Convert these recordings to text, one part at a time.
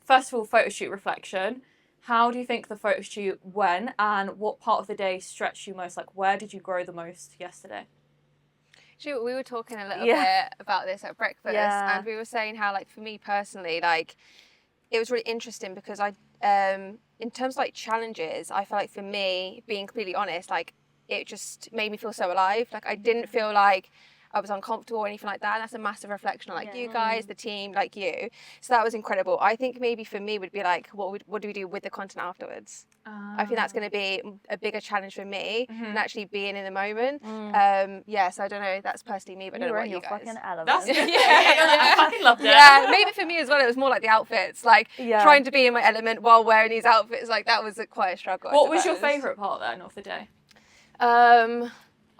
first of all, photo shoot reflection. How do you think the photo shoot went, and what part of the day stretched you most? Like, where did you grow the most yesterday? We were talking a little bit about this at breakfast, and we were saying how, like, for me personally, like, it was really interesting because I, in terms of like challenges, I feel like for me, being completely honest, like, it just made me feel so alive. Like, I didn't feel like I was uncomfortable or anything like that. And that's a massive reflection on like you guys, the team, like you. So that was incredible. I think maybe for me would be like, what do we do with the content afterwards? I think that's going to be a bigger challenge for me than actually being in the moment. So I don't know. That's personally me, but I don't know about you guys. Fucking element. That's I fucking loved it. Yeah, maybe for me as well. It was more like the outfits, like trying to be in my element while wearing these outfits. Like that was quite a struggle. What was your favourite part then of the day?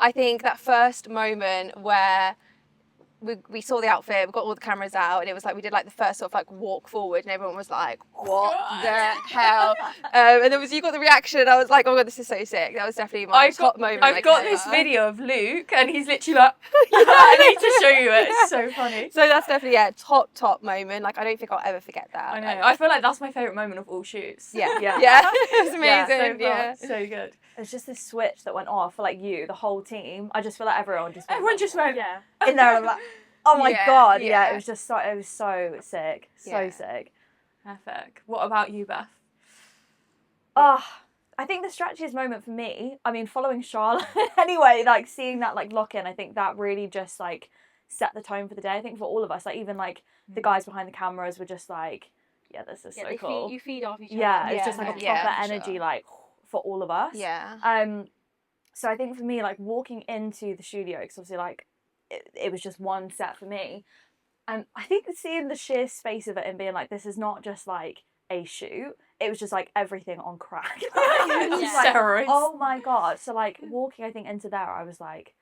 I think that first moment where we saw the outfit, we got all the cameras out, and it was like we did like the first sort of like walk forward, and everyone was like, "What the hell?" And then you got the reaction, and I was like, "Oh my god, this is so sick!" That was definitely my top moment. I've got this video of Luke, and he's literally like, "I need to show you it." It's so funny. So that's definitely top moment. Like I don't think I'll ever forget that. I know. I feel like that's my favourite moment of all shoots. Yeah. It was amazing. So good. It's just this switch that went off for like the whole team. I just feel like everyone just went went in there and like, oh my god, it was just so sick, sick. Epic. What about you, Beth? I think the stretchiest moment for me, I mean, following Charlotte anyway, like seeing that like lock in, I think that really just like set the tone for the day. I think for all of us, like even like the guys behind the cameras were just like, this is so cool. You feed off each other. Yeah, it's just like a proper energy, like for all of us. Yeah. So I think for me, like walking into the studio, because obviously like it was just one set for me, and I think seeing the sheer space of it and being like, this is not just like a shoot, it was just like everything on crack. It was just like, oh my god. So like walking, I think, into there, I was like,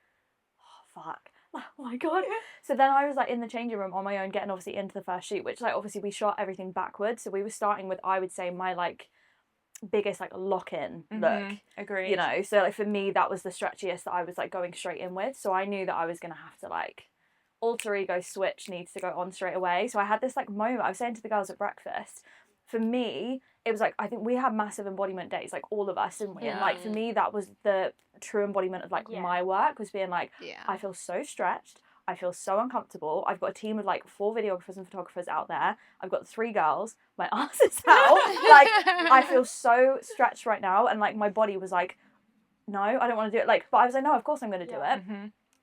oh fuck, oh my god. So then I was like in the changing room on my own, getting obviously into the first shoot, which like obviously we shot everything backwards, so we were starting with, I would say, my like biggest like lock-in look. Agreed. You know, so like for me that was the stretchiest that I was like going straight in with, so I knew that I was gonna have to like alter ego switch needs to go on straight away. So I had this like moment, I was saying to the girls at breakfast, for me it was like, I think we had massive embodiment days, like all of us, didn't we? And like for me that was the true embodiment of like my work, was being like, I feel so stretched, I feel so uncomfortable. I've got a team of like 4 videographers and photographers out there. I've got 3 girls. My ass is out. Like, I feel so stretched right now. And like my body was like, no, I don't want to do it. Like, but I was like, no, of course I'm going to do it.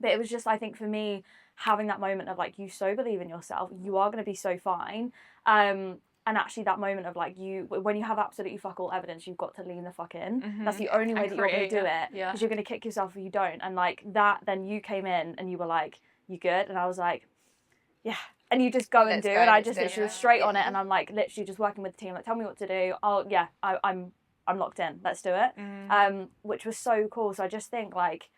But it was just, I think for me, having that moment of like, you so believe in yourself, you are going to be so fine. And actually that moment of like, when you have absolutely fuck all evidence, you've got to lean the fuck in. That's the only way that you're going to do it. Because you're going to kick yourself if you don't. And like that, then you came in and you were like, you good? And I was like, yeah. And you just go and do. And I just literally was straight on it. And I'm like literally just working with the team, like, tell me what to do. I'm locked in. Let's do it. Which was so cool. So I just think like,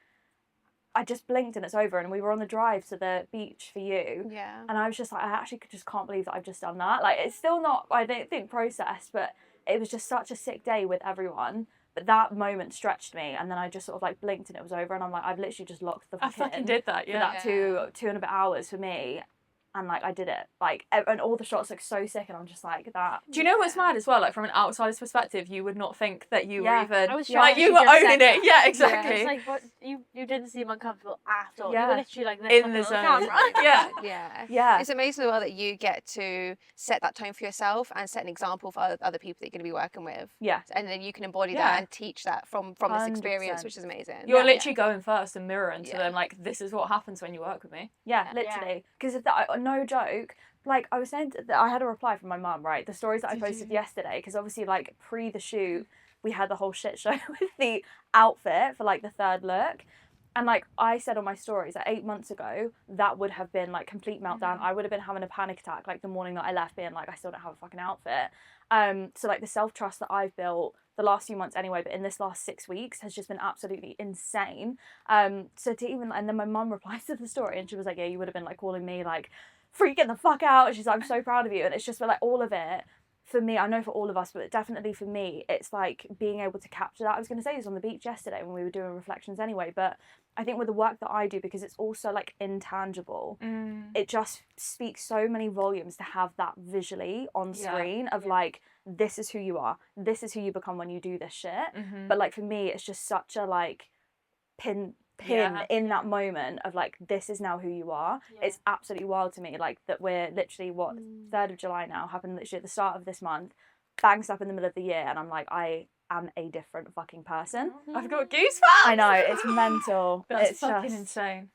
I just blinked and it's over. And we were on the drive to the beach for you. Yeah. And I was just like, I actually just can't believe that I've just done that. Like, it's still not, I don't think, processed, but it was just such a sick day with everyone. But that moment stretched me, and then I just sort of like blinked and it was over, and I'm like, I've literally just locked the fuck in. I fucking did that, for that 2 and a bit hours for me. And like I did it, like, and all the shots look so sick, and I'm just like that. Do you know what's mad as well? Like from an outsider's perspective, you would not think that you were even I was like you were owning it. Yeah, exactly. It's like, what, you didn't seem uncomfortable at all. Yeah. You were literally like this in the zone. Camera. Yeah. It's amazing as well that you get to set that tone for yourself and set an example for other people that you're going to be working with. Yeah. And then you can embody that and teach that from this experience, 100%. which is amazing. You're literally going first and mirroring to them, like, this is what happens when you work with me. Yeah, literally. Because no joke. Like, I was saying, I had a reply from my mum, right? The stories that I posted yesterday, because obviously, like, pre the shoot, we had the whole shit show with the outfit for, like, the third look. And, like, I said on my stories, like, 8 months ago, that would have been, like, complete meltdown. I would have been having a panic attack, like, the morning that I left, being like, I still don't have a fucking outfit. So, like, the self-trust that I've built the last few months anyway, but in this last 6 weeks has just been absolutely insane. So to even, and then my mum replies to the story, and she was like, yeah, you would have been, like, calling me, like, freaking the fuck out. She's like, I'm so proud of you. And it's just like all of it for me, I know for all of us, but definitely for me, it's like being able to capture that. I was going to say this on the beach yesterday when we were doing reflections anyway, but I think with the work that I do, because it's also like intangible, it just speaks so many volumes to have that visually on screen of like, this is who you are, this is who you become when you do this shit. But like for me, it's just such a like pin in that moment of like, this is now who you are. It's absolutely wild to me, like that we're literally 3rd of July now, happened literally at the start of this month, bang slap in the middle of the year, and I'm like, I am a different fucking person. I've got goosebumps. I know, it's mental. That's it's fucking just insane.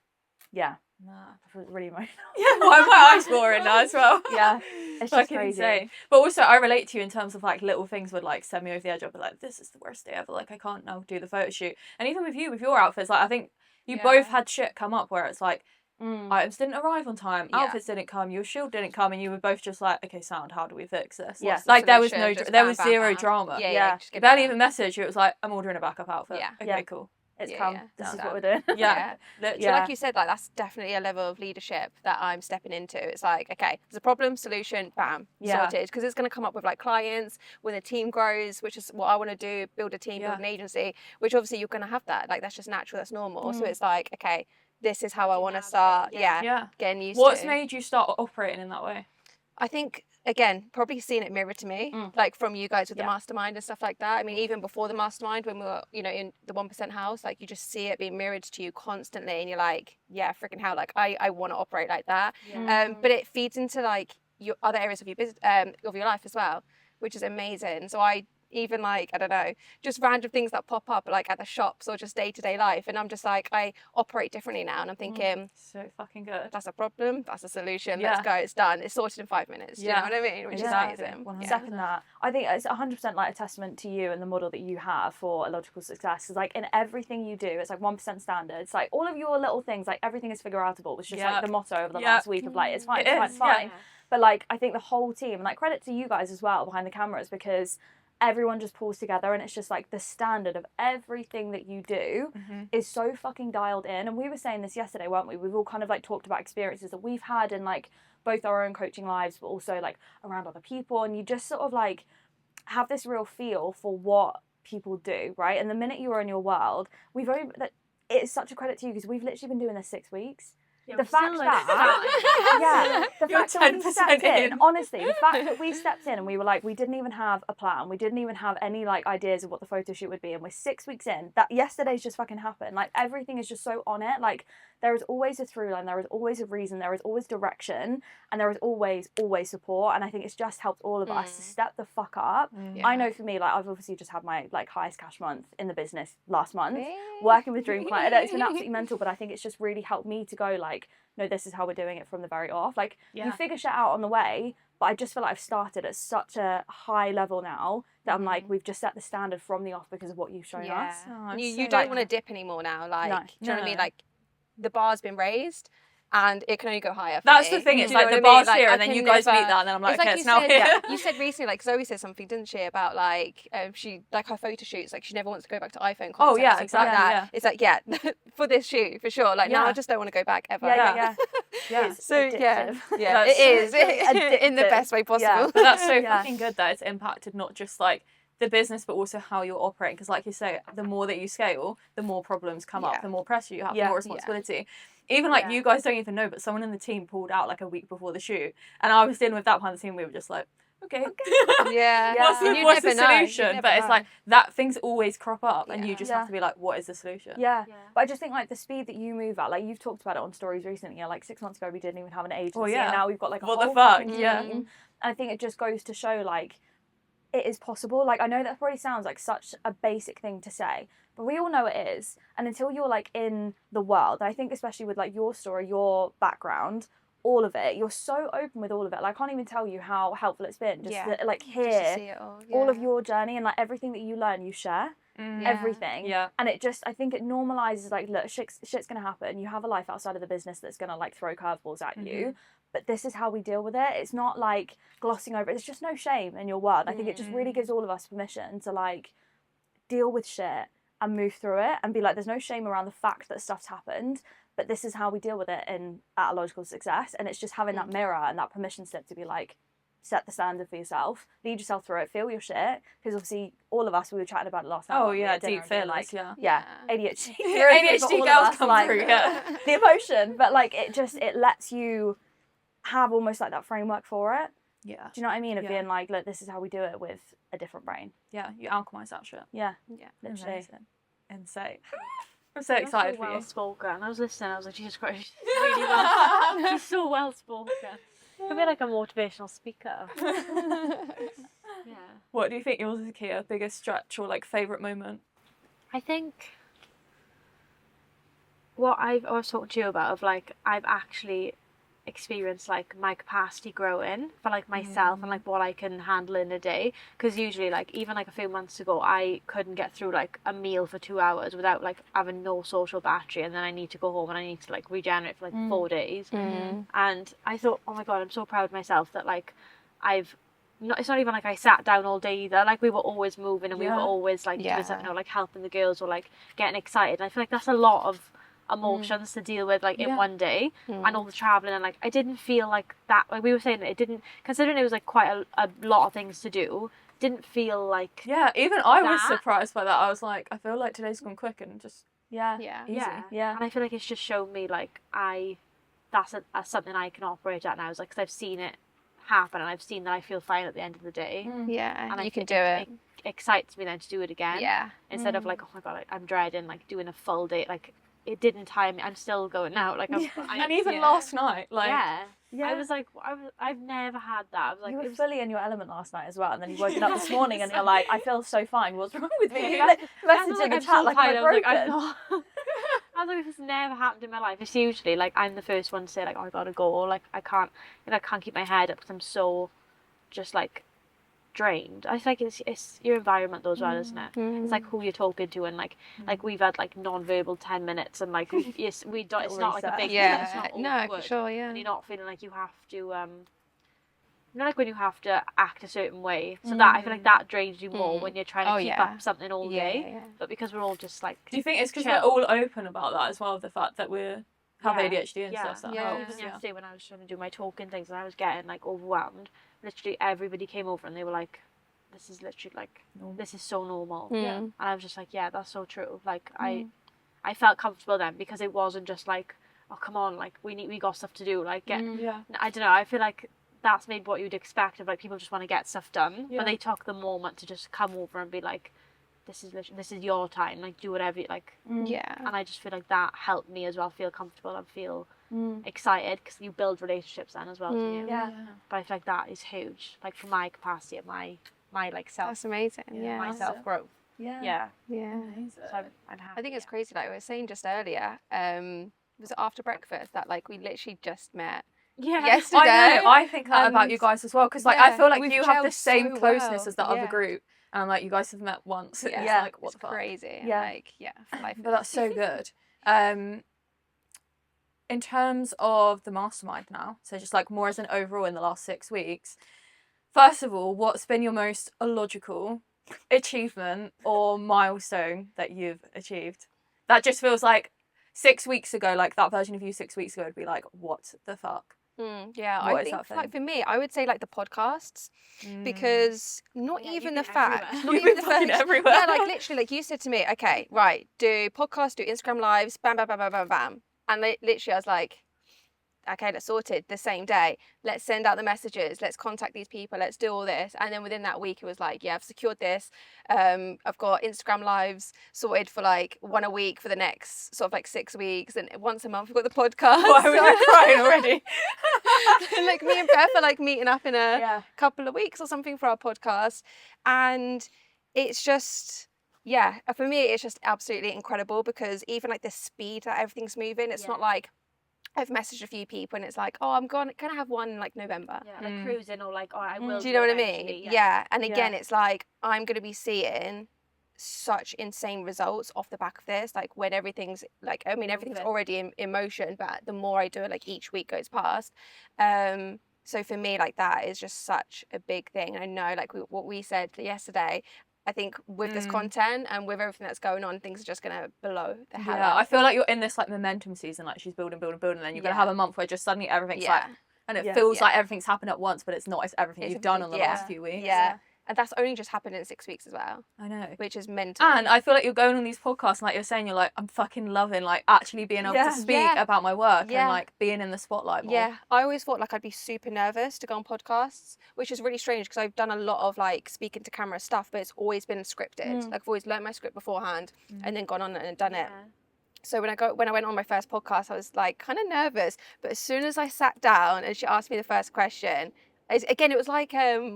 Yeah. Nah, I feel really emotional. Yeah, my eyes watering now as well. Yeah, it's just fucking crazy. insane. But also, I relate to you in terms of like little things would like send me over the edge. I'd be like, this is the worst day ever. Like, I can't now do the photo shoot. And even with you, with your outfits, like I think you both had shit come up where it's like items didn't arrive on time, outfits didn't come, your shield didn't come, and you were both just like, okay, sound, how do we fix this? Yeah. Like there was zero bam. drama. Just Barely even messaged you. It was like, I'm ordering a backup outfit. Yeah. Okay, cool. It's come. This is what we're doing. So like you said, like that's definitely a level of leadership that I'm stepping into. It's like, okay, there's a problem, solution, bam, sorted. Because it's going to come up with like clients when the team grows, which is what I want to do, build a team, build an agency, which obviously you're going to have that. Like that's just natural, that's normal. So it's like, okay, this is how I want to start. Getting used to. What's made you start operating in that way? I think, again, probably seeing it mirrored to me, like from you guys with the Mastermind and stuff like that. I mean, even before the Mastermind, when we were, you know, in the 1% house, like you just see it being mirrored to you constantly, and you're like, yeah, freaking hell, like I want to operate like that. But it feeds into like your other areas of your business, of your life as well, which is amazing. So I even like, I don't know, just random things that pop up like at the shops or just day-to-day life, and I'm just like, I operate differently now, and I'm thinking, so fucking good. That's a problem, that's a solution, let's go, it's done, it's sorted in 5 minutes. Do you know what I mean? Which is amazing. Second that. I think it's 100% like a testament to you and the model that you have for Illogical Success. Because like in everything you do, it's like 1% standards. Like all of your little things, like everything is figure outable, which is just like the motto over the last week of like, it's fine, it's fine. But like I think the whole team, and like credit to you guys as well behind the cameras, because everyone just pulls together, and it's just like the standard of everything that you do is so fucking dialed in. And we were saying this yesterday, weren't we? We've all kind of like talked about experiences that we've had in like both our own coaching lives, but also like around other people, and you just sort of like have this real feel for what people do, right? And the minute you are in your world, it's such a credit to you, because we've literally been doing this 6 weeks. The fact that we stepped in, honestly, the fact that we stepped in and we were like, we didn't even have a plan, we didn't even have any like ideas of what the photo shoot would be, and we're 6 weeks in, that yesterday's just fucking happened. Like everything is just so on it. Like there is always a through line, there is always a reason, there is always direction, and there is always support. And I think it's just helped all of us to step the fuck up. I know for me, like I've obviously just had my like highest cash month in the business last month, working with Dream Client. It's been absolutely mental, but I think it's just really helped me to go like, no, this is how we're doing it from the very off. Like you figure shit out on the way, but I just feel like I've started at such a high level now that I'm like, we've just set the standard from the off because of what you've shown us. You don't want to dip anymore now. Like, do you know what I mean? Like the bar's been raised, and it can only go higher. That's the thing. It's like the bar's here, and then you guys meet that, and then I'm like, okay, it's now here. You said recently, like Zoe said something, didn't she, about like she like her photo shoots, like she never wants to go back to iPhone concepts. Oh yeah, exactly. Like that. It's like for this shoot for sure. Like now I just don't want to go back ever. So it is in the best way possible. But that's so fucking good that it's impacted not just like the business, but also how you're operating. Because like you say, the more that you scale, the more problems come up, the more pressure you have, the more responsibility. Even like you guys don't even know, but someone in the team pulled out like a week before the shoot, and I was dealing with that behind the scene. We were just like, okay. What's the solution? But it's like that things always crop up, and you just have to be like, what is the solution? But I just think like the speed that you move at, like you've talked about it on stories recently. You know, like 6 months ago we didn't even have an agency, and now we've got like a whole fucking team. And I think it just goes to show like it is possible. Like I know that probably sounds like such a basic thing to say, but we all know it is. And until you're like in the world, I think especially with like your story, your background, all of it, you're so open with all of it. Like I can't even tell you how helpful it's been just to like hear just to see it all of your journey, and like everything that you learn, you share. Everything. And it just, I think it normalizes like, look, shit's gonna happen. You have a life outside of the business that's gonna like throw curveballs at you, but this is how we deal with it. It's not like glossing over it. There's just no shame in your world. I think it just really gives all of us permission to like deal with shit and move through it and be like, there's no shame around the fact that stuff's happened, but this is how we deal with it at Illogical Success. And it's just having that mirror and that permission slip to be like, set the standard for yourself, lead yourself through it, feel your shit, because obviously all of us, we were chatting about it last night. Oh yeah, deep feelings, yeah, ADHD. ADHD girls come through, yeah. The emotion, but like it lets you have almost like that framework for it. Yeah. Do you know what I mean? Of being like, look, this is how we do it with a different brain. Yeah, you alchemize that shit. Yeah. Yeah. Literally. Amazing. Insane. I'm so excited for you. Well spoken. I was listening. I was like, Jesus Christ, she's really well. She's so well spoken. Could be like a motivational speaker. Yeah. What do you think yours is, Kia? Biggest stretch or like favourite moment? I think what I've always talked to you about of like I've actually experienced like my capacity growing for like myself and like what I can handle in a day, because usually like even like a few months ago I couldn't get through like a meal for 2 hours without like having no social battery, and then I need to go home and I need to like regenerate for like 4 days. And I thought, oh my god, I'm so proud of myself that like it's not even like I sat down all day either. Like we were always moving and we were always like doing something, or like helping the girls or like getting excited. And I feel like that's a lot of emotions to deal with like in one day, and all the traveling, and like I didn't feel like that, like we were saying, that it didn't, considering it was like quite a lot of things to do, didn't feel like even I was surprised by that. I was like, I feel like today's gone quick and just easy. Yeah. And I feel like it's just shown me like that's something I can operate at now, is like, because I've seen it happen and I've seen that I feel fine at the end of the day. And you can do it excites me then to do it again, instead of like, oh my god, like, I'm dreading like doing a full day. Like it didn't tire me. I'm still going now. Like and even last night, like I was like, I've never had that. I was like, you were fully in your element last night as well, and then you woken up this morning and you're like, I feel so fine. What's wrong with me? You messaged in the chat like I'm broken. I was like, this has never happened in my life. It's usually like I'm the first one to say like, oh, I gotta go, or like I can't keep my head up because I'm so just like drained. I think it's your environment though as well, isn't it? It's like who you're talking to, and like we've had like non-verbal 10 minutes, and like we don't, it's not like a big it's not awkward, for sure, and you're not feeling like you have to not like when you have to act a certain way, so that I feel like that drains you more when you're trying to keep up something all day. But because we're all just like, do you think it's because we're all open about that as well, the fact that we have ADHD and stuff? That helps. Even yesterday when I was trying to do my talking things and I was getting like overwhelmed, literally everybody came over and they were like, this is literally like this is so normal. And I was just like, yeah, that's so true. Like I felt comfortable then, because it wasn't just like, oh come on, like we got stuff to do, like get I don't know, I feel like that's maybe what you'd expect of like people just want to get stuff done, but they took the moment to just come over and be like, this is your time, like do whatever you like. And I just feel like that helped me as well feel comfortable and feel excited, because you build relationships then as well. But I feel like that is huge, like for my capacity and my like self, that's amazing. my self growth. Amazing. So I'm happy. I think it's crazy, like we were saying just earlier, was it after breakfast that like we literally just met yesterday? I know, I think that about you guys as well, because like I feel like you have the gelled same so closeness well. as the other group, and I'm like, you guys have met once. It's like, what it's the fuck? crazy. Like for life. But that's so good. In terms of the mastermind now, so just like more as an overall in the last 6 weeks, first of all, what's been your most illogical achievement or milestone that you've achieved? That just feels like 6 weeks ago, like that version of you 6 weeks ago would be like, what the fuck? I think like for me, I would say like the podcasts, because not even the fact, not even the fact, everywhere. Yeah, like literally, like you said to me, okay, right, do podcast, do Instagram lives, bam, bam, bam, bam, bam, bam, and literally I was like, okay, let's sort it the same day. Let's send out the messages. Let's contact these people. Let's do all this. And then within that week, it was like, yeah, I've secured this. I've got Instagram lives sorted for like 1 a week for the next sort of like 6 weeks. And once a month, we've got the podcast. Why are we crying already? Like me and Beth are like meeting up in a couple of weeks or something for our podcast. And it's just... for me, it's just absolutely incredible, because even like the speed that everything's moving, it's not like I've messaged a few people and it's like, oh, I'm gonna have one in like November. Like cruising, or like, oh, I will. Do you know what I mean? And again, it's like I'm gonna be seeing such insane results off the back of this. Like when everything's like, I mean, everything's already in motion, but the more I do it, like each week goes past. So for me, like that is just such a big thing. And I know, like what we said yesterday, I think with this content and with everything that's going on, things are just going to blow the hell up. I feel like you're in this like momentum season, like she's building, and then you're going to have a month where just suddenly everything's like And it feels like everything's happened at once, but it's not. It's everything you've done in the last few weeks. Yeah. And that's only just happened in 6 weeks as well. I know. Which is mental. And I feel like you're going on these podcasts and like you're saying, you're like, I'm fucking loving like actually being able to speak about my work and like being in the spotlight more. Yeah, I always thought like I'd be super nervous to go on podcasts, which is really strange because I've done a lot of like speaking to camera stuff, but it's always been scripted. Like I've always learned my script beforehand and then gone on and done it. So when I went on my first podcast, I was like kind of nervous, but as soon as I sat down and she asked me the first question, again, it was like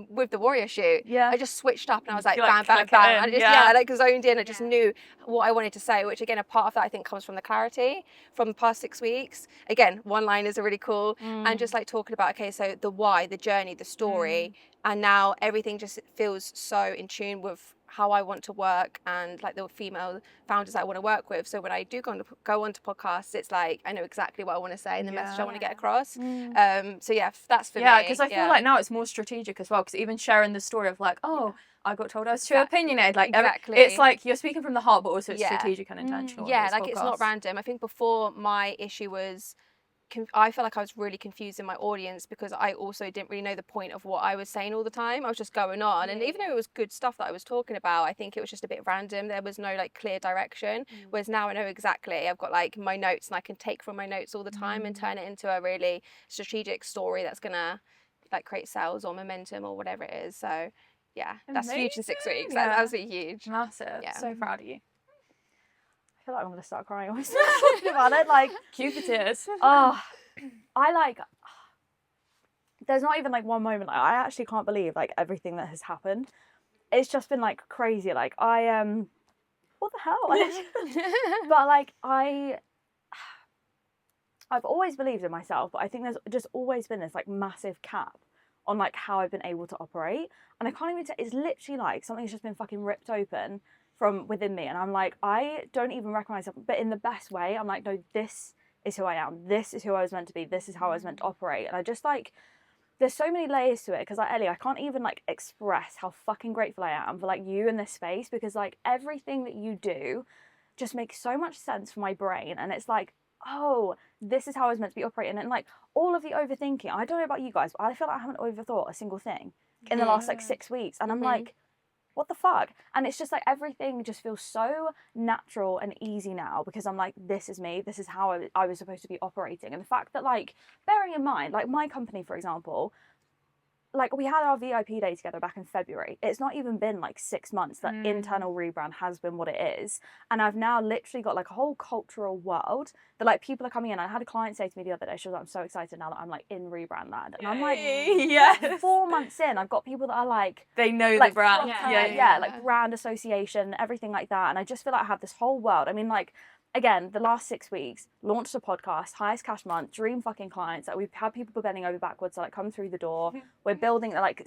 with the Warrior shoot. Yeah. I just switched up and I was like, bam, bam, bam. I just, I like zoned in. I just knew what I wanted to say, which again, a part of that I think comes from the clarity from the past 6 weeks. Again, one-liners are really cool. And just like talking about, okay, so the why, the journey, the story. And now everything just feels so in tune with how I want to work and like the female founders I want to work with. So when I do go on to podcasts, it's like I know exactly what I want to say and the message I want to get across. So yeah, that's for me. Yeah, because I feel like now it's more strategic as well. Because even sharing the story of like, I got told I was too opinionated. Like it's like you're speaking from the heart, but also it's strategic and intentional. Yeah, like it's not random. I think before my issue was, I felt like I was really confused in my audience because I also didn't really know the point of what I was saying all the time. I was just going on, and even though it was good stuff that I was talking about, I think it was just a bit random. There was no like clear direction. Whereas now I know exactly. I've got like my notes, and I can take from my notes all the time and turn it into a really strategic story that's gonna like create sales or momentum or whatever it is. So yeah, that's huge in 6 weeks. That's absolutely huge. Massive. Yeah. So proud of you. I feel like I'm gonna start crying when I start talking about it. Like, cue the tears. There's not even like one moment. Like, I actually can't believe like everything that has happened. It's just been like crazy. Like what the hell? But like I've always believed in myself, but I think there's just always been this like massive cap on like how I've been able to operate, and I can't even it's literally like something's just been fucking ripped open from within me, and I'm like, I don't even recognize it, but in the best way. I'm like, no, this is who I am, this is who I was meant to be, this is how I was meant to operate. And I just like, there's so many layers to it, because like Ellie, I can't even like express how fucking grateful I am for like you in this space, because like everything that you do just makes so much sense for my brain, and it's like, oh, this is how I was meant to be operating. And like all of the overthinking, I don't know about you guys, but I feel like I haven't overthought a single thing in the last like 6 weeks, and I'm like, what the fuck? And it's just like everything just feels so natural and easy now, because I'm like, this is me, this is how I was supposed to be operating. And the fact that like, bearing in mind, like my company, for example, like we had our VIP day together back in February. It's not even been like 6 months that internal rebrand has been what it is. And I've now literally got like a whole cultural world that like people are coming in. I had a client say to me the other day, she was like, I'm so excited now that I'm like in rebrand land. And I'm like, 4 months in, I've got people that are like, they know like, the brand. Like brand association, everything like that. And I just feel like I have this whole world. I mean, like, again, the last 6 weeks, launched a podcast, highest cash month, dream fucking clients. Like we've had people bending over backwards to like come through the door. We're building like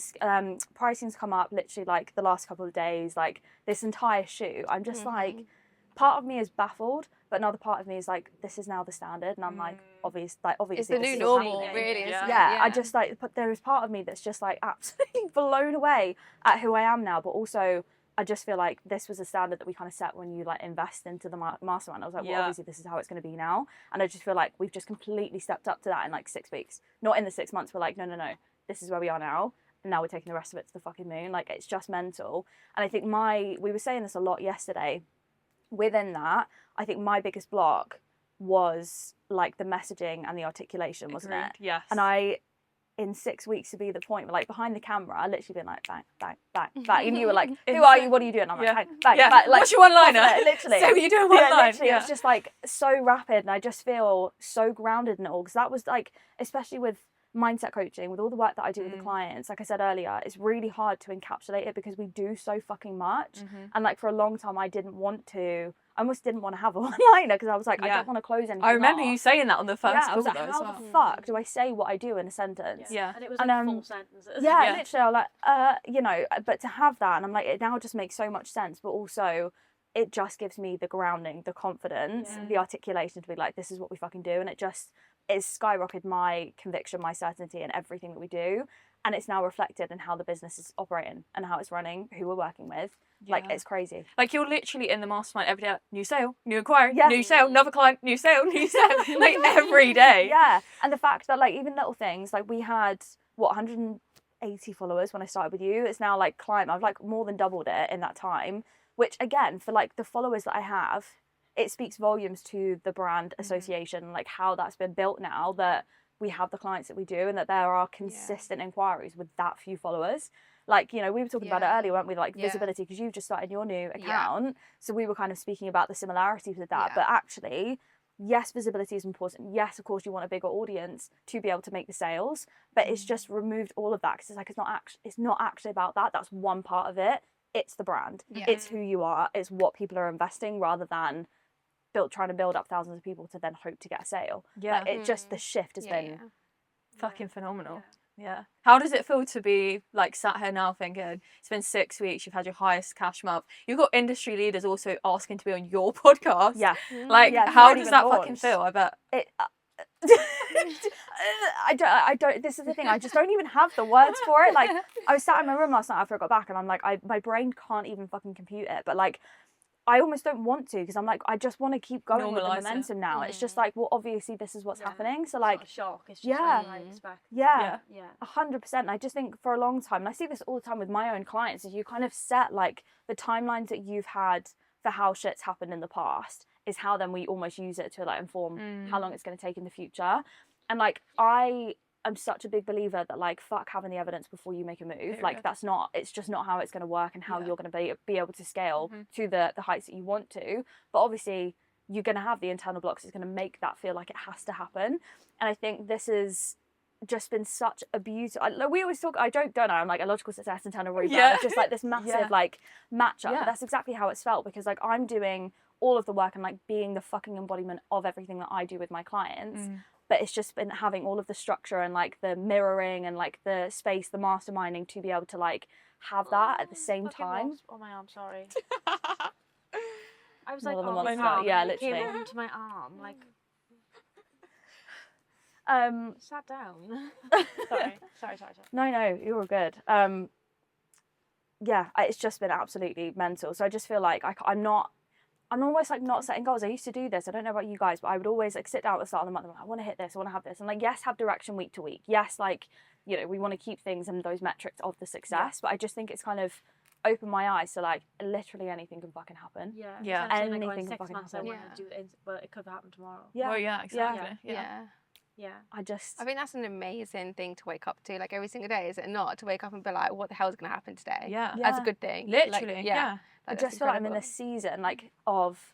pricing's come up literally like the last couple of days. Like this entire shoot, I'm just like, part of me is baffled, but another part of me is like, this is now the standard, and I'm like, obviously, it's the new normal, really. Yeah, I just like, but there is part of me that's just like absolutely blown away at who I am now, but also, I just feel like this was a standard that we kind of set when you like invest into the mastermind. I was like, well, obviously this is how it's going to be now. And I just feel like we've just completely stepped up to that in like 6 weeks. Not in the 6 months. We're like, no. This is where we are now. And now we're taking the rest of it to the fucking moon. Like, it's just mental. And I think we were saying this a lot yesterday. Within that, I think my biggest block was like the messaging and the articulation, wasn't it? Yes. And in 6 weeks to be the point where like behind the camera, I literally been like bang, bang, bang, bang. And you were like, who are you? What are you doing? I'm like, bang, bang, bang. Like, what's your one-liner? Literally. So you doing one-line? Literally. It's just like so rapid, and I just feel so grounded in it all, because that was like, especially with mindset coaching, with all the work that I do with the clients, like I said earlier, it's really hard to encapsulate it because we do so fucking much. And like for a long time, I almost didn't want to have a one-liner, because I was like, I don't want to close anything. I remember you saying that on the first call. I was like, how the fuck do I say what I do in a sentence? Yeah. And it was like full sentences. Yeah, literally, I was like, but to have that, and I'm like, it now just makes so much sense, but also it just gives me the grounding, the confidence, the articulation to be like, this is what we fucking do. And it's skyrocketed my conviction, my certainty in everything that we do. and it's now reflected in how the business is operating and how it's running, who we're working with. Like, it's crazy. Like, you're literally in the mastermind every day. New sale, new inquiry, new sale, another client, new sale, new sale. Like, every day. Yeah. And the fact that, like, even little things, like, we had, 180 followers when I started with you. It's now, like, climbed. I've, like, more than doubled it in that time. Which, again, for, like, the followers that I have, it speaks volumes to the brand association, like, how that's been built now, that we have the clients that we do and that there are consistent inquiries with that few followers. Like, you know, we were talking about it earlier, weren't we? Like, visibility, because you've just started your new account. So we were kind of speaking about the similarities with that. But actually, yes, visibility is important. Yes, of course, you want a bigger audience to be able to make the sales. But it's just removed all of that, because it's like, it's not actually about that. That's one part of it. It's the brand. It's who you are. It's what people are investing, rather than trying to build up thousands of people to then hope to get a sale. Like, it just, the shift has been fucking phenomenal. Yeah. How does it feel to be, like, sat here now thinking, it's been 6 weeks, you've had your highest cash month, you've got industry leaders also asking to be on your podcast? Yeah. Like, how does that fucking feel? I bet. I don't, this is the thing, I just don't even have the words for it. Like, I was sat in my room last night after I got back, and I'm like, my brain can't even fucking compute it. But, like, I almost don't want to, because I'm like, I just want to keep going with the momentum now. It's just like, well, obviously this is what's happening. So, like, it's not a shock. It's just something I expect. 100%. And I just think for a long time, and I see this all the time with my own clients, is you kind of set, like, the timelines that you've had for how shit's happened in the past is how then we almost use it to, like, inform how long it's going to take in the future. And, like, I'm such a big believer that, like, fuck having the evidence before you make a move. Like, it's just not how it's going to work, and how you're going to be able to scale to the heights that you want to. But obviously you're going to have the internal blocks. It's going to make that feel like it has to happen. And I think this has just been such a beauty. Like, we always talk, I don't know, I'm like, illogical success, internal rebirth. It's just like this massive like match up. But that's exactly how it's felt, because, like, I'm doing all of the work and, like, being the fucking embodiment of everything that I do with my clients. But it's just been having all of the structure and, like, the mirroring and, like, the space, the masterminding, to be able to, like, have that at the same time. Oh my arm, sorry. I was More like, than oh, once my now. arm. Yeah, It came literally. into my arm, like, sat down. sorry. No, you were good. Yeah, it's just been absolutely mental. So I just feel like I'm almost, like, not setting goals. I used to do this. I don't know about you guys, but I would always, like, sit down at the start of the month and I'm like, I want to hit this, I want to have this. And, like, yes, have direction week to week. Yes, like, you know, we want to keep things in those metrics of the success. But I just think it's kind of opened my eyes to, like, literally anything can fucking happen. Yeah. Anything Like, can 6 fucking months happen. I want to do it, but it could happen tomorrow. Yeah. Well, yeah, exactly. Yeah. I think that's an amazing thing to wake up to, like, every single day, is it not? To wake up and be like, what the hell is going to happen today? Yeah. That's a good thing. Literally. Like, yeah. I just feel like I'm in this season, like, of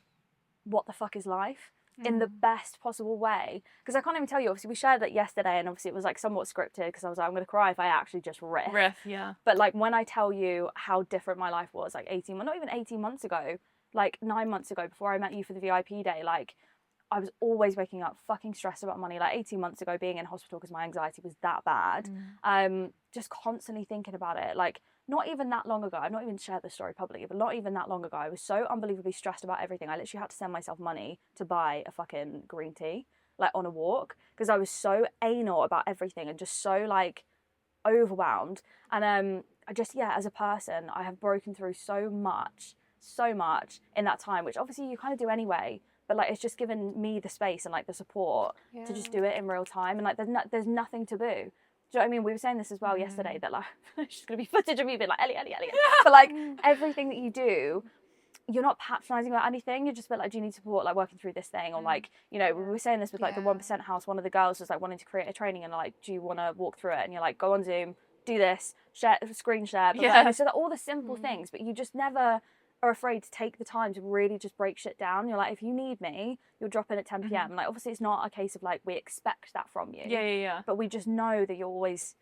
what the fuck is life in the best possible way. Because I can't even tell you, obviously we shared that yesterday, and obviously it was, like, somewhat scripted, because I was like, I'm going to cry if I actually just riff. Yeah. But, like, when I tell you how different my life was, like, not even 18 months ago, like, 9 months ago, before I met you for the VIP day, like, I was always waking up fucking stressed about money. Like, 18 months ago, being in hospital because my anxiety was that bad. Just constantly thinking about it. Like, not even that long ago, I've not even shared this story publicly, but not even that long ago, I was so unbelievably stressed about everything. I literally had to send myself money to buy a fucking green tea, like, on a walk, because I was so anal about everything and just so, like, overwhelmed. And I just, as a person, I have broken through so much in that time, which obviously you kind of do anyway. But, like, it's just given me the space and, like, the support to just do it in real time. And, like, there's nothing taboo. Do you know what I mean? We were saying this as well yesterday, that, like, there's just going to be footage of me being like, Ellie. But, like, everything that you do, you're not patronising about anything. You're just a bit like, do you need support, like, working through this thing? Or, like, you know, we were saying this with, like, the 1% house. One of the girls was, like, wanting to create a training, and, like, do you want to walk through it? And you're like, go on Zoom, do this, share, screen share. But so that all the simple things, but you just never are afraid to take the time to really just break shit down. You're like, if you need me, you'll drop in at 10 p.m. And, like, obviously it's not a case of, like, we expect that from you. Yeah. But we just know that you're always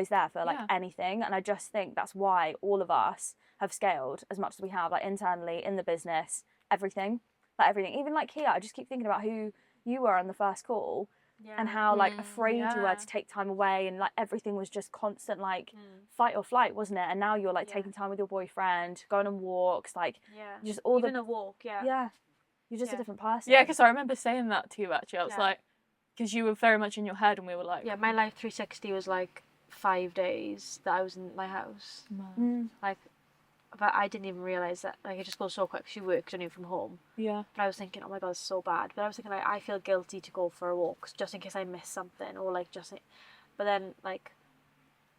there for, like, anything. And I just think that's why all of us have scaled as much as we have, like, internally, in the business, everything. Even, like, here, I just keep thinking about who you were on the first call. And how, like, afraid you were to take time away, and, like, everything was just constant, like, fight or flight, wasn't it? And now you're, like, taking time with your boyfriend, going on walks, like, just all even a walk. you're just a different person. Yeah, because I remember saying that to you, actually. I was like, because you were very much in your head, and we were like, my life 360 was like 5 days that I was in my house. Like, but I didn't even realise that, like, it just goes so quick. She worked only from home. Yeah. But I was thinking, oh my God, it's so bad. But I was thinking, like, I feel guilty to go for a walk just in case I miss something, or like but then, like,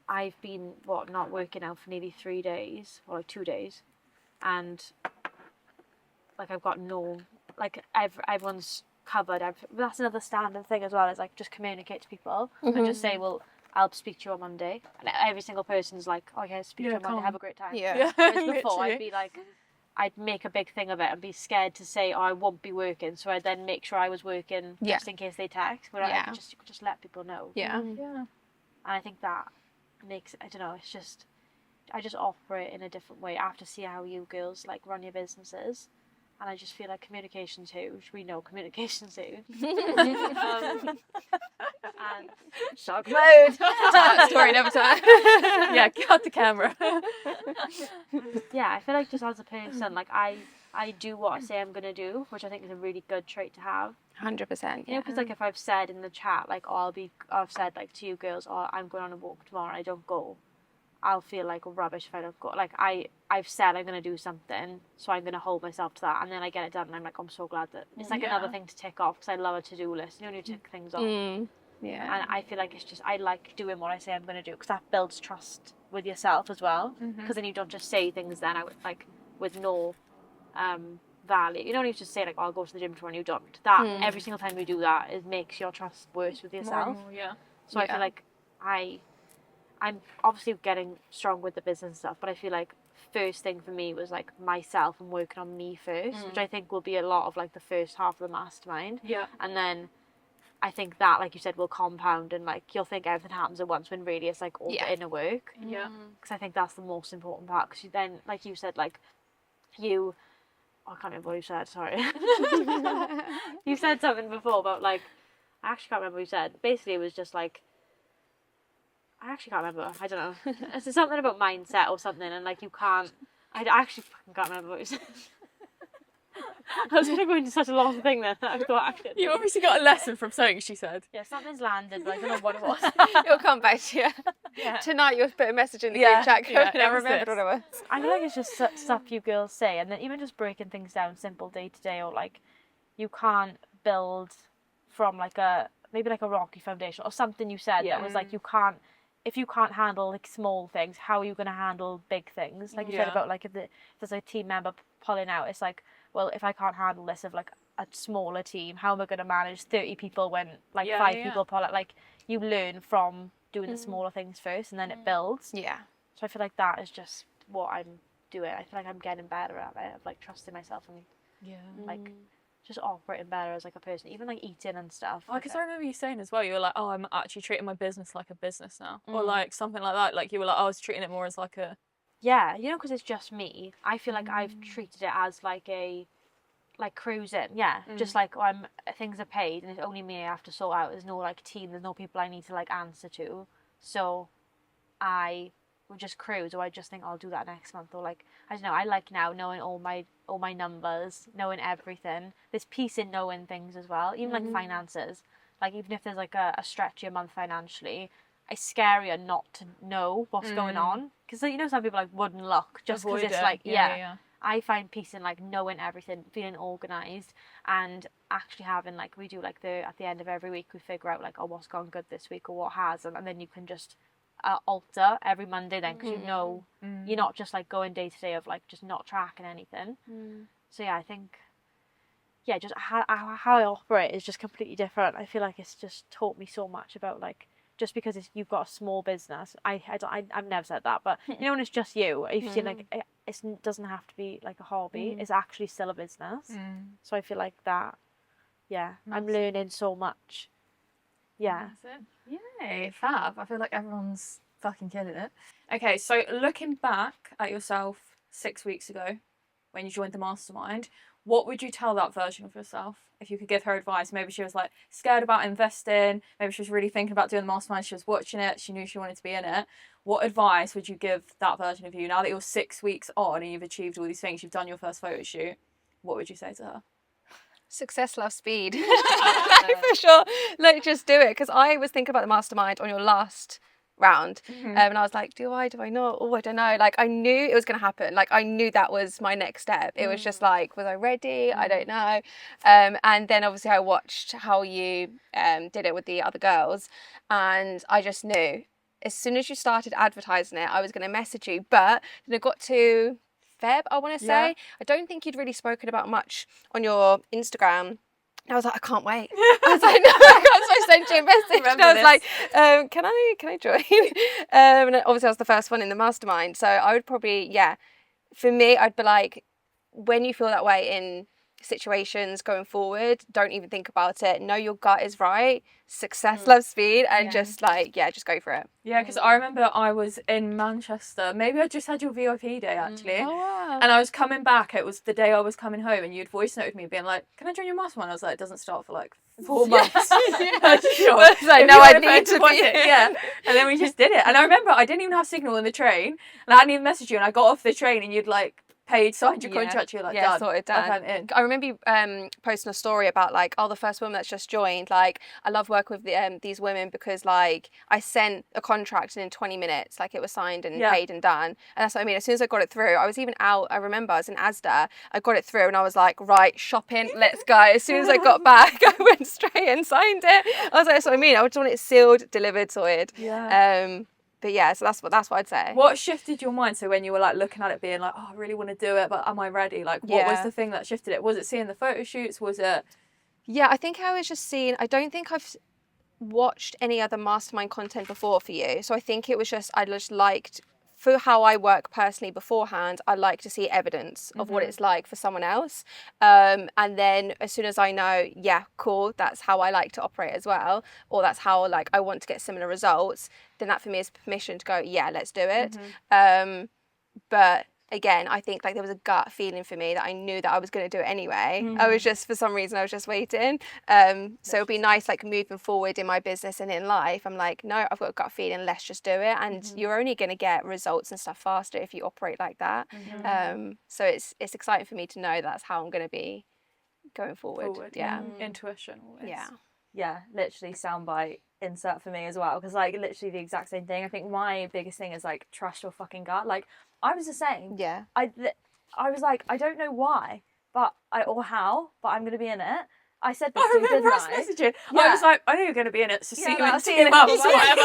I've been not working out for nearly 3 days, or like 2 days, and like I've got no, like, everyone's covered. That's another standard thing as well, is like just communicate to people and just say, well, I'll speak to you on Monday, and every single person's like, okay, speak to you on Monday, have a great time. Whereas before I'd be like, I'd make a big thing of it and be scared to say, oh, I won't be working, so I'd then make sure I was working just in case they text. But you could just let people know. And I think that makes, I don't know, it's just, I just operate in a different way. I have to see how you girls like run your businesses, and I just feel like communication's huge. We know communication's huge. And shock mode. Story never time. Yeah, cut the camera. Yeah, I feel like just as a person, like I do what I say I'm gonna do, which I think is a really good trait to have. 100%. You know, because like if I've said in the chat, like, oh, I've said like to you girls, oh, I'm going on a walk tomorrow and I don't go, I'll feel like rubbish if I don't go. Like I've said I'm gonna do something, so I'm gonna hold myself to that, and then I get it done, and I'm like, I'm so glad that it's like another thing to tick off, because I love a to-do list. You know, you tick things off. Yeah. And I feel like it's just, I like doing what I say I'm gonna do, because that builds trust with yourself as well. Because then you don't just say things then like with no value. You don't need to say like, oh, I'll go to the gym tomorrow, and you don't. That every single time you do that, it makes your trust worse with yourself. So I feel like I'm obviously getting strong with the business and stuff, but I feel like first thing for me was like myself and working on me first, which I think will be a lot of like the first half of the mastermind. And then I think that, like you said, will compound, and like you'll think everything happens at once, when really it's like all the inner work. Because I think that's the most important part, because then, like you said, like I can't remember what you said, sorry. You said something before about like, I actually can't remember what you said. Basically it was just like, I actually can't remember. I don't know. It's something about mindset or something, and like you can't. I actually fucking can't remember what you said. I was going to go into such a long thing then that I thought You obviously got a lesson from something she said. Yeah, something's landed, but I don't know what it was. It'll come back to you. Tonight you'll put a message in the group chat. I remembered what it was. I feel like it's just stuff you girls say, and then even just breaking things down simple day to day, or like you can't build from like maybe like a rocky foundation, or something you said that was like, if you can't handle like small things, how are you going to handle big things? Like you said about like if there's a team member pulling out, it's like, well, if I can't handle this of like a smaller team, how am I going to manage 30 people when like 5 people pull out? Like you learn from doing the smaller things first, and then it builds. So I feel like that is just what I'm doing. I feel like I'm getting better at it, of like trusting myself and like just operating better as like a person, even like eating and stuff. Oh, because I remember you saying as well, you were like, oh, I'm actually treating my business like a business now, or like something like that. Like you were like, I was treating it more as like a you know, because it's just me. I feel like I've treated it as like a cruising, just like things are paid and it's only me I have to sort out. There's no like team, there's no people I need to like answer to, so I will just cruise, or I just think I'll do that next month, or like I don't know. I like now knowing all my numbers, knowing everything. There's peace in knowing things as well, even like finances. Like even if there's like a stretchier month financially, it's scarier not to know what's going on, because you know some people like wouldn't look just because it's like I find peace in like knowing everything, feeling organised, and actually having like, we do like at the end of every week we figure out like, oh, what's gone good this week or what hasn't, and then you can just alter every Monday then, because you know you're not just like going day to day of like just not tracking anything. So I think just how I operate is just completely different. I feel like it's just taught me so much about like, just because you've got a small business, I've never said that, but you know, when it's just you, if you feel like it doesn't have to be like a hobby, it's actually still a business. So I feel like that, I'm learning so much. Yay, fab. I feel like everyone's fucking killing it. Okay, so looking back at yourself 6 weeks ago when you joined the Mastermind, what would you tell that version of yourself if you could give her advice? Maybe she was like scared about investing, maybe she was really thinking about doing the Mastermind, she was watching it, she knew she wanted to be in it. What advice would you give that version of you now that you're 6 weeks on and you've achieved all these things, you've done your first photo shoot? What would you say to her? Success loves speed. For sure. Like, just do it. Because I was thinking about the Mastermind on your last round. And I was like, do I not? Oh, I don't know. Like, I knew it was going to happen. Like, I knew that was my next step. It was just like, was I ready? I don't know. And then obviously I watched how you did it with the other girls, and I just knew as soon as you started advertising it, I was going to message you. But then it got to Feb, I want to say. I don't think you'd really spoken about much on your Instagram. I was like, I can't wait. I was like, no, I sent you a message. And I was like, can I join? And obviously I was the first one in the mastermind. So I would probably, for me, I'd be like, when you feel that way in situations going forward, don't even think about it. Know your gut is right. Success loves speed, and just go for it. Yeah, because I remember I was in Manchester. Maybe I just had your VIP day actually. Oh, wow. And I was coming back. It was the day I was coming home, and you'd voice noted me being like, "Can I join your mastermind?" I was like, "It doesn't start for like 4 months." I was sure. I was like, no, I need to be. Yeah. And then we just did it. And I remember I didn't even have signal in the train, and I hadn't even messaged you. And I got off the train, and you'd like signed your contract, you're like, done. Sorted, done. I remember you posting a story about like, the first woman that's just joined, like, I love working with these women because like I sent a contract and in 20 minutes, like, it was signed and paid and done. And that's what I mean. As soon as I got it through, I was even out, I remember I was in Asda, I got it through and I was like, right, shopping, let's go. As soon as I got back, I went straight and signed it. I was like, that's what I mean. I just want it sealed, delivered, sorted. But yeah, so that's what I'd say. What shifted your mind? So when you were like looking at it, being like, oh, I really want to do it, but am I ready? Like, what was the thing that shifted it? Was it seeing the photo shoots? Was it? Yeah, I think I was just seeing. I don't think I've watched any other mastermind content before for you. So I think it was just I just liked, for how I work personally beforehand, I like to see evidence of what it's like for someone else. And then as soon as I know, cool, that's how I like to operate as well, or that's how like I want to get similar results, then that for me is permission to go, let's do it. But again, I think like there was a gut feeling for me that I knew that I was going to do it anyway. I was just, for some reason, I was just waiting. So it'd be nice, like moving forward in my business and in life, I'm like, no, I've got a gut feeling, let's just do it. And you're only going to get results and stuff faster if you operate like that. So it's exciting for me to know that's how I'm going to be going forward. Intuition always. Yeah, literally soundbite insert for me as well, because like literally the exact same thing. I think my biggest thing is like, trust your fucking gut. Like, I was the same. I was like, I don't know why, or how, but I'm gonna be in it. I said this to you, didn't I? Messaging. I was like, I know you're going to be in it, so see you in 2 months or whatever.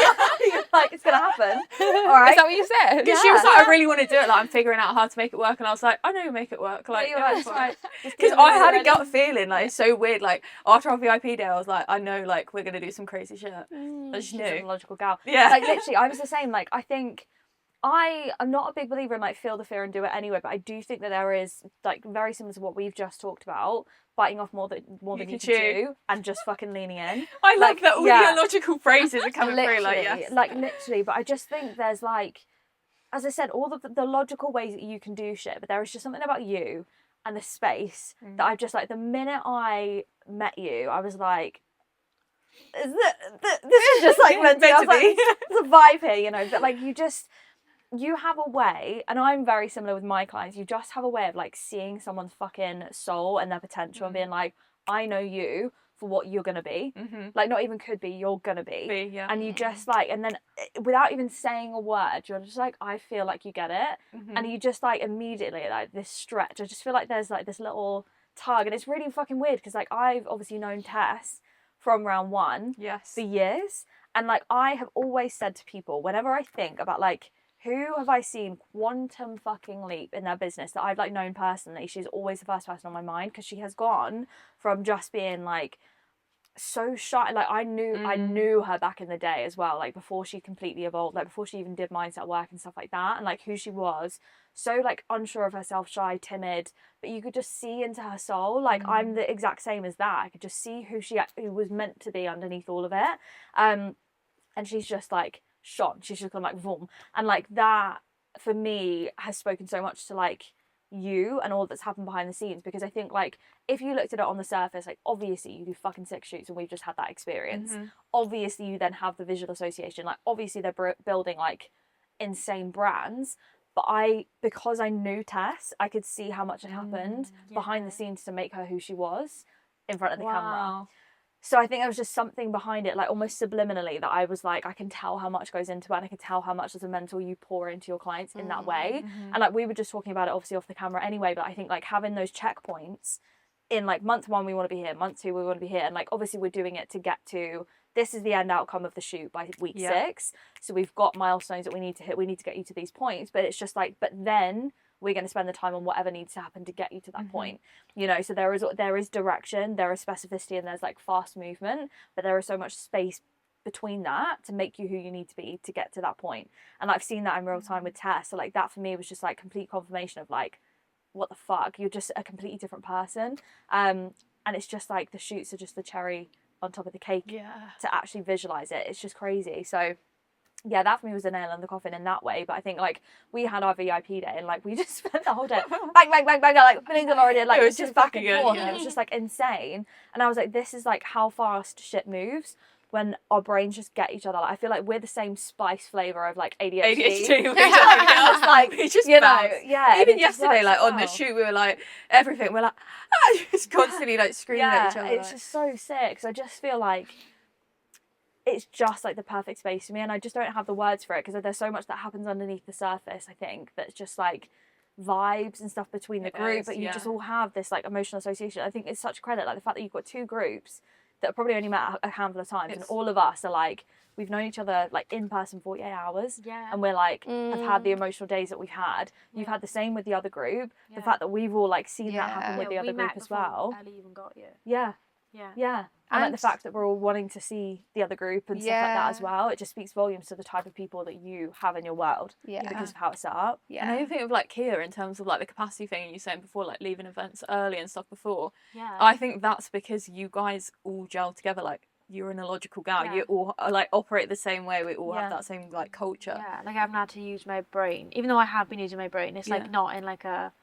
Like, it's going to happen. All right. Is that what you said? Because she was like, I really want to do it. Like, I'm figuring out how to make it work. And I was like, I know you'll make it work. Like, because I had a gut feeling, like, it's so weird. Like, after our VIP day, I was like, I know, like, we're going to do some crazy shit. I just knew. She's a logical gal. Yeah. Like, literally, I was the same. Like, I think I'm not a big believer in like feel the fear and do it anyway, but I do think that there is, like, very similar to what we've just talked about, biting off more than you can chew and just fucking leaning in. I like that all the illogical phrases are coming through, like, yes. Like, literally, but I just think there's, like, as I said, all the logical ways that you can do shit, but there is just something about you and the space that I've just, like, the minute I met you, I was like, this is just, like, meant to be. Like, there's a vibe here, you know, but, like, you have a way, and I'm very similar with my clients, you just have a way of like seeing someone's fucking soul and their potential and being like, I know you for what you're gonna be. Like, not even could be, you're gonna be. And you just like, and then without even saying a word, you're just like, I feel like you get it. And you just like immediately, like, this stretch, I just feel like there's like this little tug, and it's really fucking weird because like I've obviously known Tess from round one for years, and like I have always said to people, whenever I think about like, who have I seen quantum fucking leap in their business that I've like known personally, she's always the first person on my mind, because she has gone from just being like so shy. Like, I knew her back in the day as well, like before she completely evolved, like before she even did mindset work and stuff like that, and like who she was, so like unsure of herself, shy, timid, but you could just see into her soul. Like, I'm the exact same as that. I could just see who was meant to be underneath all of it. And she's just like shone. She's just gone like boom, and like that for me has spoken so much to like you and all that's happened behind the scenes, because I think like if you looked at it on the surface, like obviously you do fucking 6 shoots and we've just had that experience. Obviously you then have the visual association, like obviously they're building like insane brands, but because I knew Tess, I could see how much had happened behind the scenes to make her who she was in front of the camera. So I think there was just something behind it, like almost subliminally, that I was like, I can tell how much goes into it, and I can tell how much as a mentor you pour into your clients in that way. And like we were just talking about it obviously off the camera anyway, but I think like having those checkpoints in like month 1 we want to be here, month 2 we want to be here, and like obviously we're doing it to get to, this is the end outcome of the shoot by week 6, so we've got milestones that we need to hit, we need to get you to these points, but it's just like, but then we're going to spend the time on whatever needs to happen to get you to that point, you know. So there is direction, there is specificity, and there's like fast movement, but there is so much space between that to make you who you need to be to get to that point. And I've seen that in real time with Tess, so like that for me was just like complete confirmation of like, what the fuck, you're just a completely different person. And it's just like the shoots are just the cherry on top of the cake to actually visualize it. It's just crazy. So yeah, that for me was a nail in the coffin in that way. But I think like we had our VIP day and like we just spent the whole day bang bang bang bang, like putting the already, like it was just back and forth, and it was just like insane. And I was like, this is like how fast shit moves when our brains just get each other. Like, I feel like we're the same spice flavour of like ADHD. Like, we just you know, even yesterday, like on the shoot, we were like, everything, we're like, just constantly like screaming at each other. It's just so sick. Because I just feel like it's just like the perfect space for me, and I just don't have the words for it because there's so much that happens underneath the surface, I think, that's just like vibes and stuff between the group, but you just all have this like emotional association. I think it's such credit, like the fact that you've got 2 groups that have probably only met a handful of times, and all of us are like, we've known each other like in person 48 hours, and we're like have had the emotional days that we've had. You've had the same with the other group. The fact that we've all like seen that happen with the other group as well. Ellie even got you. And like the fact that we're all wanting to see the other group and stuff like that as well, it just speaks volumes to the type of people that you have in your world because of how it's set up. And I even think of like Kia in terms of like the capacity thing you were saying before, like leaving events early and stuff before. I think that's because you guys all gel together. Like, you're an illogical gal. You all like operate the same way. We all have that same like culture. Like I haven't had to use my brain, even though I have been using my brain. It's like not in like a,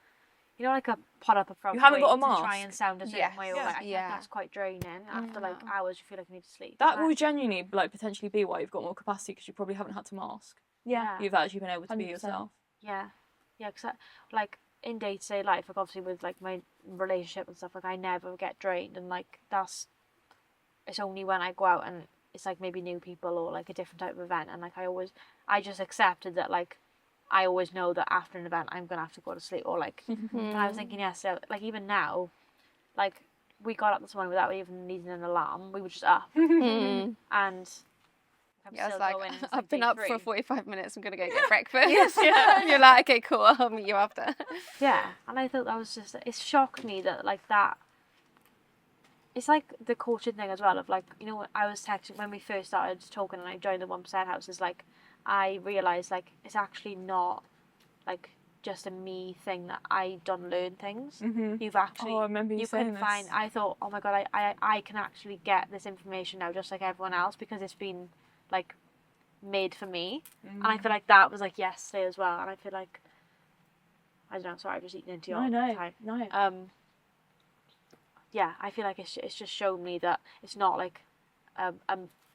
you know, like a pot up a front. You haven't got a to mask. try and sound a certain way. Or like, I think that's quite draining. After like hours, you feel like you need to sleep. That will genuinely like potentially be why you've got more capacity, because you probably haven't had to mask. You've actually been able to be yourself. Because like in day-to-day life, like obviously with like my relationship and stuff, like I never get drained, and like it's only when I go out and it's like maybe new people or like a different type of event, and like I just accepted that like I always know that after an event I'm gonna have to go to sleep, or like and I was thinking yesterday, like even now, like we got up this morning without even needing an alarm, we were just up and I was like, I've been up for 45 minutes, I'm gonna go get breakfast. And you're like, okay, cool, I'll meet you after. And I thought that was just, it shocked me that like that, it's like the coaching thing as well, of like, you know, I was texting when we first started talking and I joined the 1% house, is like I realised like it's actually not like just a me thing, that I done learn things. You've actually, I remember you saying can find, I thought, oh my god, I can actually get this information now just like everyone else, because it's been like made for me. And I feel like that was like yesterday as well, and I feel like, I don't know, sorry, I've just eaten into your time. I feel like it's just shown me that it's not like a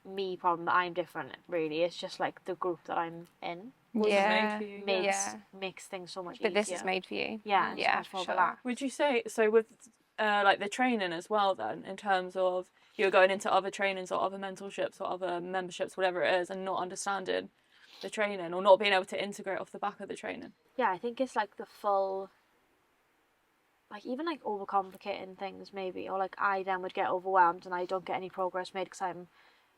me problem, that I'm different really, it's just like the group that I'm in makes things so much easier. But this is made for you. Much more relaxed. Would you say so with like the training as well then, in terms of you're going into other trainings or other mentorships or other memberships, whatever it is, and not understanding the training or not being able to integrate off the back of the training? I think it's like the full, like even like overcomplicating things maybe, or like I then would get overwhelmed and I don't get any progress made because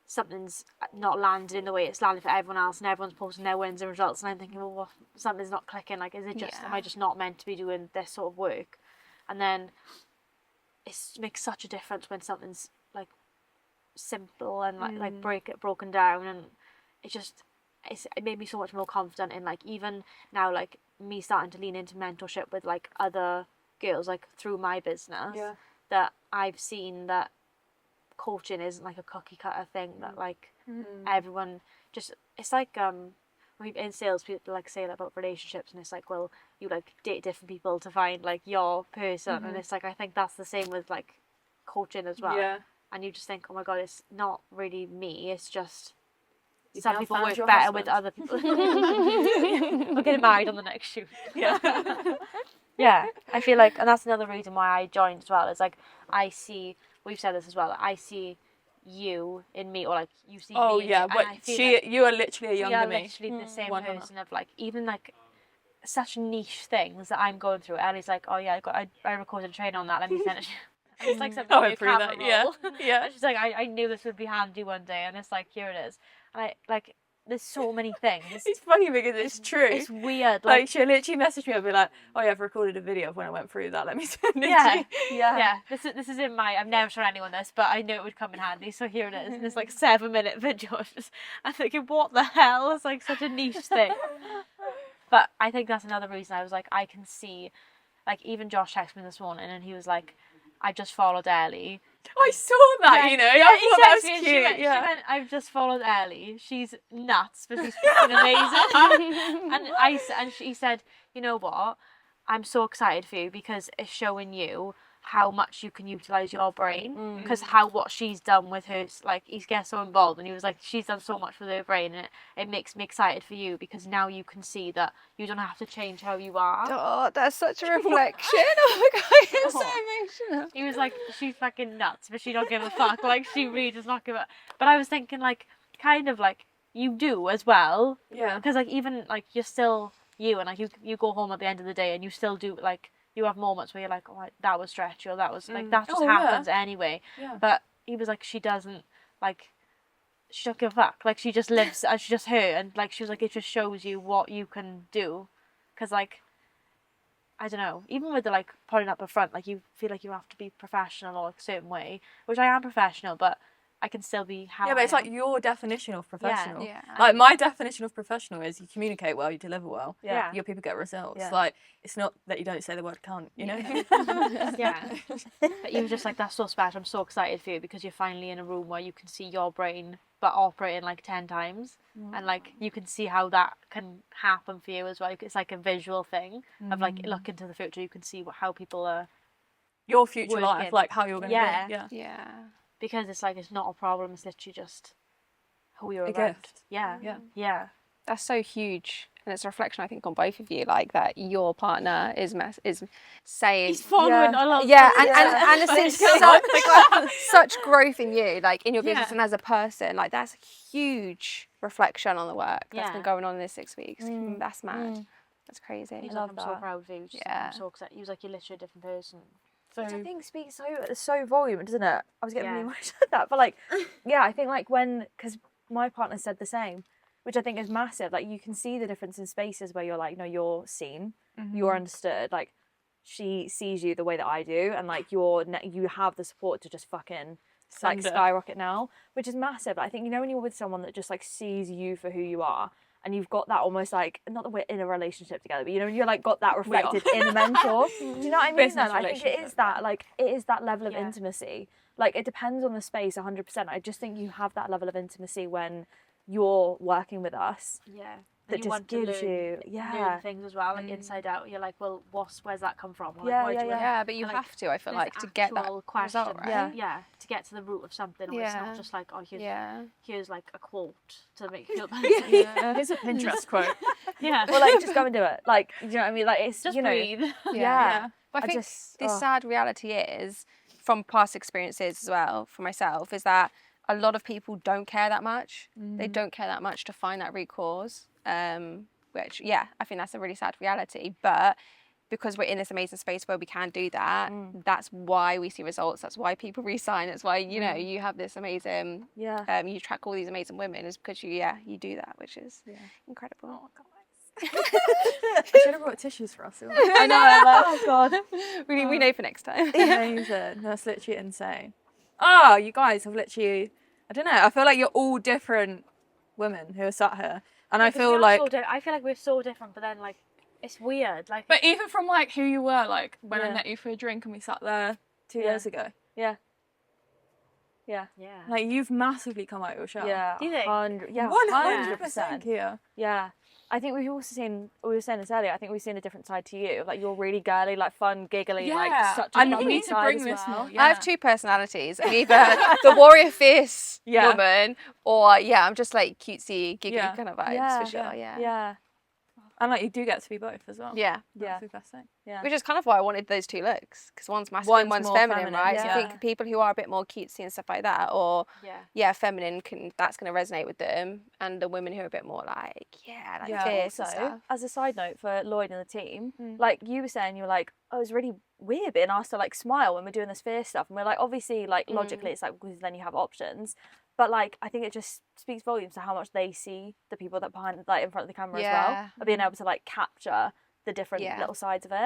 something's not landed in the way it's landed for everyone else, and everyone's posting their wins and results, and I'm thinking, well, something's not clicking, like is it just am I just not meant to be doing this sort of work? And then it makes such a difference when something's like simple and like broken down, and it made me so much more confident in like, even now, like me starting to lean into mentorship with like other girls, like through my business, that I've seen that coaching isn't like a cookie cutter thing, that like everyone just, it's like in sales people like say about relationships, and it's like, well, you like date different people to find like your person, and it's like, I think that's the same with like coaching as well. And you just think, oh my god, it's not really me, it's just some people work better with other people. We're getting married on the next shoot. I feel like, and that's another reason why I joined as well, is like I see, we've said this as well, I see you in me, or like you see Oh me. yeah, and but I feel like you are literally a younger me. literally the same 100. person of like even like such niche things that I'm going through. Ellie's like, oh yeah, I recorded a train on that. Let me send it. And it's like something I new through camera that. Yeah, roll. yeah. And she's like, I knew this would be handy one day, and it's like here it is. And I like there's so many things. It's funny because it's true. It's weird. Like she'll literally message me and be like, "Oh yeah, I've recorded a video of when I went through that. Let me send it to you." Yeah. This is in my. I've never shown anyone this, but I knew it would come in handy. So here it is. And it's like 7-minute video. I'm thinking, what the hell? It's like such a niche thing. But I think that's another reason I was like, I can see, like even Josh texted me this morning and he was like, I just followed Ellie. I saw that, you know. I thought that was cute. She went, I've just followed Ellie. She's nuts, but she's freaking amazing. and she said, you know what? I'm so excited for you because it's showing you how much you can utilize your brain. Because what she's done with her, like he gets so involved, and he was like, she's done so much with her brain, and it makes me excited for you because now you can see that you don't have to change how you are. Oh, that's such a reflection. Oh my god, it's so emotional. He was like, she's fucking nuts, but she don't give a fuck. Like she really does not give a. But I was thinking like, kind of like you do as well. Yeah. Because like even like you're still you, and like you go home at the end of the day, and you still do like. You have moments where you're like, oh, that was stretchy, or that was like that just happens anyway. Yeah. But he was like, she doesn't like, she don't give a fuck. Like she just lives as she's just her, and like she was like, it just shows you what you can do, because like, I don't know, even with the like putting up a front, like you feel like you have to be professional or like a certain way, which I am professional, but I can still be how. Yeah, but it's I like your definition of professional. Yeah. Like my definition of professional is you communicate well, you deliver well. Yeah. Your people get results. Yeah. Like it's not that you don't say the word cunt, you know? Yeah. But you were just like, that's so special. I'm so excited for you because you're finally in a room where you can see your brain but operating like 10 times. And like you can see how that can happen for you as well. It's like a visual thing of like look into the future. You can see how people are Your future working. life, like how you're going to Yeah. be. Yeah. Yeah. because it's like it's not a problem. It's literally just who you're A around. gift. Yeah. Yeah. Yeah. That's so huge. And it's a reflection, I think, on both of you, like that your partner is saying... He's following along. Yeah, and it's such growth in you, like in your business and as a person. Like that's a huge reflection on the work that's been going on in this 6 weeks. That's mad. That's crazy. He's like, I'm so proud of you. Yeah. I'm so excited. He was like, you're literally a different person. Which I think speaks so volume, doesn't it? I was getting really emotional at that, but like, yeah, I think like because my partner said the same, which I think is massive. Like you can see the difference in spaces where you're like, no, you're seen, you're understood. Like she sees you the way that I do, and like you have the support to just fucking like skyrocket now, which is massive. I think when you're with someone that just like sees you for who you are. And you've got that almost like, not that we're in a relationship together, but you're like got that reflected in a mentor. Do you know what I mean? Then I think it is that level of intimacy. Like it depends on the space 100%. I just think you have that level of intimacy when you're working with us. Yeah. That you just want gives to you learn things as well, like inside out. You're like, well, where's that come from? Like, Yeah, but you have to, I feel like, to get that question, result, right? Yeah, to get to the root of something. Or it's not just like, oh, here's like a quote to make you feel better. Here's a Pinterest quote. Yeah. Well, like just go and do it. Like, you know what I mean? Like it's just breathe. Yeah. But I think the sad reality is, from past experiences as well, for myself, is that a lot of people don't care that much. They don't care that much to find that root cause. Which, I think that's a really sad reality. But because we're in this amazing space where we can do that, that's why we see results. That's why people re-sign. That's why, you have this amazing, you track all these amazing women, is because you do that, which is incredible. Oh, God. I should have brought tissues for us. I know. Oh, God. We know for next time. Amazing. That's literally insane. Oh, you guys have literally, I don't know, I feel like you're all different women who are sat here. And I feel like... I feel like we're so different, but then, like, it's weird. Like, but even from, like, who you were, like, when I met you for a drink and we sat there 2 years ago. Yeah. Like, you've massively come out your shell. Yeah. Do you think? 100%. Yeah. Yeah. I think we've also seen, we were saying this earlier, I think we've seen a different side to you. Like, you're really girly, like, fun, giggly, like, such a and fun you need to side bring as this well. more. Yeah. I have two personalities. I'm either the warrior fierce woman, or I'm just like cutesy, giggly kind of vibes for sure. Yeah. And like you do get to be both as well. Yeah. That's the best thing. Yeah. Which is kind of why I wanted those two looks, because one's masculine, one's more feminine, right? yeah. So I think people who are a bit more cutesy and stuff like that, or feminine, that's going to resonate with them, and the women who are a bit more like fierce and Also, stuff. as a side note for Lloyd and the team, like you were saying, you were like, oh, it's really weird being asked to like smile when we're doing this fierce stuff, and we're like, obviously, like logically, it's like because then you have options. But like, I think it just speaks volumes to how much they see the people that behind, like in front of the camera as well, of being able to like capture the different little sides of it.